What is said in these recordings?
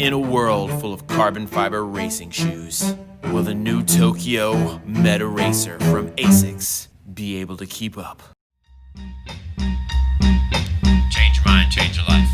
In a world full of carbon fiber racing shoes, will the new Tokyo metaracer from ASICS be able to keep up? Change your mind, change your life.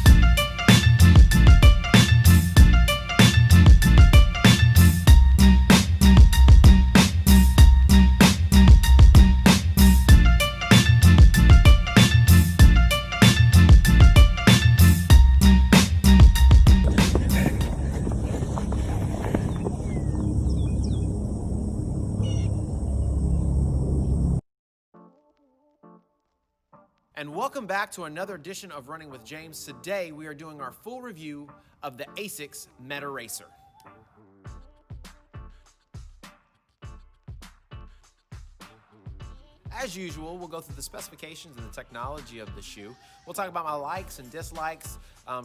And welcome back to another edition of Running with James. Today we are doing our full review of the ASICS metaracer. As usual, we'll go through the specifications and the technology of the shoe. We'll talk about my likes and dislikes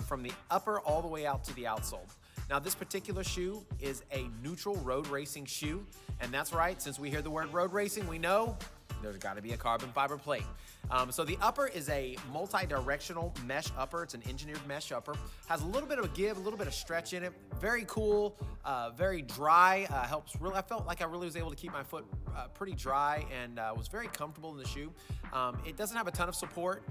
from the upper all the way out to the outsole. Now, this particular shoe is a neutral road racing shoe, and that's right, since we hear the word road racing, we know there's got to be a carbon fiber plate. So the upper is a multi-directional mesh upper. It's an engineered mesh upper. Has a little bit of a give, a little bit of stretch in it. Very cool, very dry. Helps really. I felt like I really was able to keep my foot pretty dry and was very comfortable in the shoe. It doesn't have a ton of support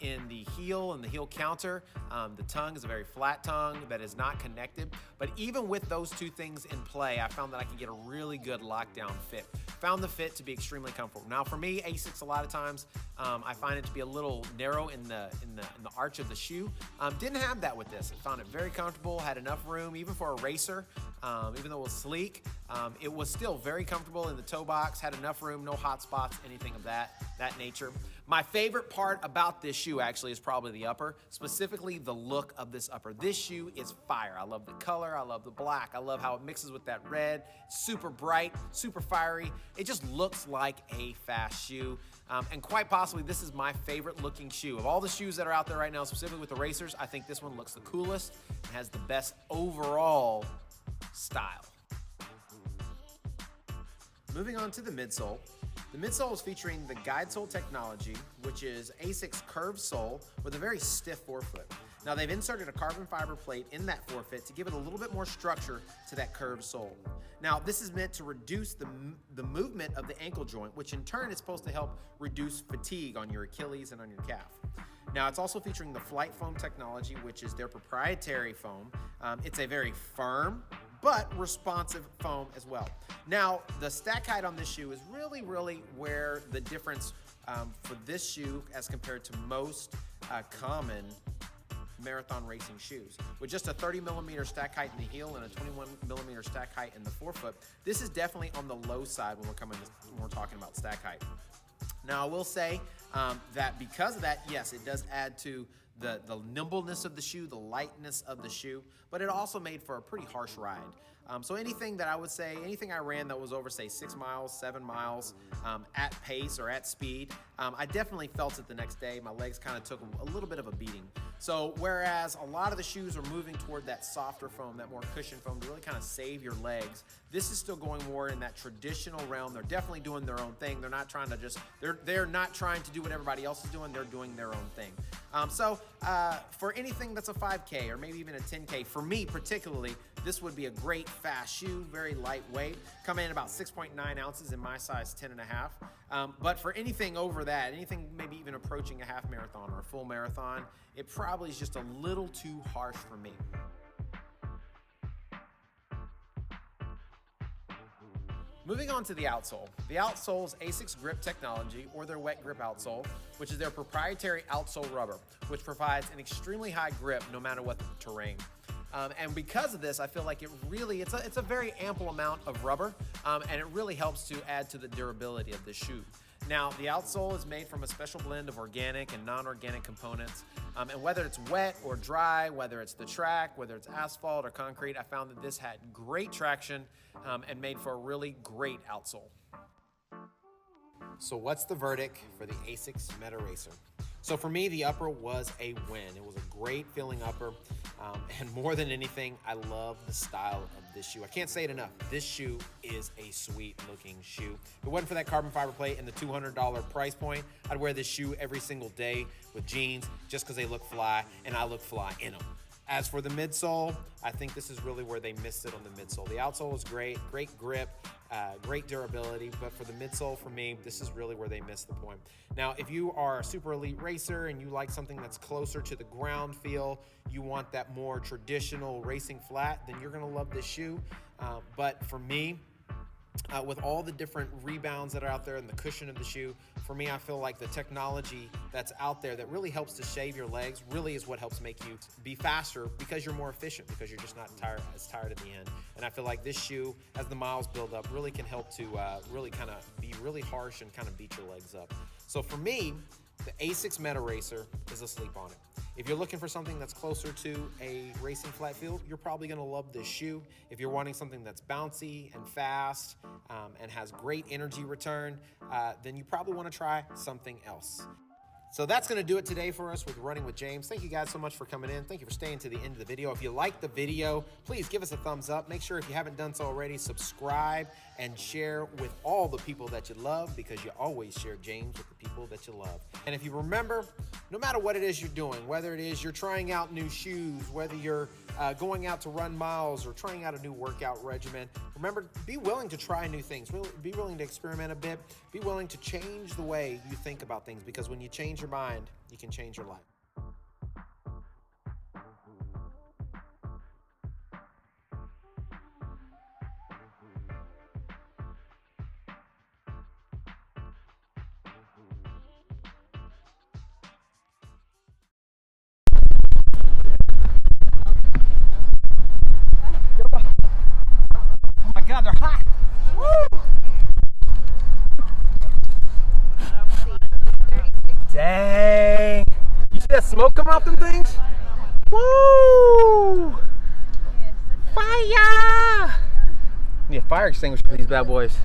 in the heel and the heel counter. The tongue is a very flat tongue that is not connected. But even with those two things in play, I found that I could get a really good lockdown fit. Found the fit to be extremely comfortable. Now, for me, ASICS a lot of times, I find it to be a little narrow in the arch of the shoe. Didn't have that with this. I found it very comfortable, had enough room, even for a racer. Even though it was sleek, it was still very comfortable in the toe box, had enough room, no hot spots, anything of that nature. My favorite part about this shoe actually is probably the upper, specifically the look of this upper. This shoe is fire. I love the color, I love the black, I love how it mixes with that red, super bright, super fiery. It just looks like a fast shoe. And quite possibly, this is my favorite looking shoe. Of all the shoes that are out there right now, specifically with the racers, I think this one looks the coolest and has the best overall style. Moving on to the midsole. The midsole is featuring the guide sole technology, which is ASICS curved sole with a very stiff forefoot. Now, they've inserted a carbon fiber plate in that forefoot to give it a little bit more structure to that curved sole. Now, this is meant to reduce the movement of the ankle joint, which in turn is supposed to help reduce fatigue on your Achilles and on your calf. Now, it's also featuring the flight foam technology, which is their proprietary foam. It's a very firm but responsive foam as well. Now, the stack height on this shoe is really where the difference for this shoe as compared to most common marathon racing shoes. With just a 30 millimeter stack height in the heel and a 21 millimeter stack height in the forefoot, this is definitely on the low side when we're talking about stack height. Now, I will say that because of that, yes, it does add to the nimbleness of the shoe, the lightness of the shoe, but it also made for a pretty harsh ride. So anything I ran that was over, say, 6 miles, 7 miles at pace or at speed, I definitely felt it the next day. My legs kind of took a little bit of a beating. So whereas a lot of the shoes are moving toward that softer foam, that more cushion foam to really kind of save your legs, this is still going more in that traditional realm. They're definitely doing their own thing. They're not trying to they're not trying to do what everybody else is doing. They're doing their own thing. So for anything that's a 5K or maybe even a 10K, for me particularly, this would be a great fast shoe, very lightweight, coming in about 6.9 ounces in my size 10.5. But for anything over that, anything maybe even approaching a half marathon or a full marathon, it probably is just a little too harsh for me. Moving on to the outsole. The outsole is ASICS Grip Technology, or their wet grip outsole, which is their proprietary outsole rubber, which provides an extremely high grip no matter what the terrain. And because of this, I feel like it's a very ample amount of rubber, and it really helps to add to the durability of the shoe. Now, the outsole is made from a special blend of organic and non-organic components, and whether it's wet or dry, whether it's the track, whether it's asphalt or concrete, I found that this had great traction and made for a really great outsole. So what's the verdict for the ASICS metaracer? So for me, the upper was a win. It was a great feeling upper. And more than anything, I love the style of this shoe. I can't say it enough. This shoe is a sweet looking shoe. If it wasn't for that carbon fiber plate and the $200 price point, I'd wear this shoe every single day with jeans just because they look fly and I look fly in them. As for the midsole, I think this is really where they missed it on the midsole. The outsole is great grip, great durability, but for the midsole, for me, this is really where they missed the point. Now, if you are a super elite racer and you like something that's closer to the ground feel, you want that more traditional racing flat, then you're gonna love this shoe. But for me, with all the different rebounds that are out there and the cushion of the shoe, for me, I feel like the technology that's out there that really helps to shave your legs really is what helps make you be faster, because you're more efficient, because you're just not as tired at the end. And I feel like this shoe, as the miles build up, really can help to really kind of be really harsh and kind of beat your legs up. So for me, the ASICS metaracer is asleep on it. If you're looking for something that's closer to a racing flat feel, you're probably gonna love this shoe. If you're wanting something that's bouncy and fast and has great energy return, then you probably wanna try something else. So that's gonna do it today for us with Running with James. Thank you guys so much for coming in. Thank you for staying to the end of the video. If you liked the video, please give us a thumbs up. Make sure, if you haven't done so already, subscribe and share with all the people that you love, because you always share James with the people that you love. And if you remember, no matter what it is you're doing, whether it is you're trying out new shoes, whether you're going out to run miles or trying out a new workout regimen, remember, be willing to try new things. Be willing to experiment a bit. Be willing to change the way you think about things, because when you change your mind, you can change your life. Oh my God, they're hot! Woo! Dang! You see that smoke coming off them things? Woo! Fire! Need a fire extinguisher for these bad boys.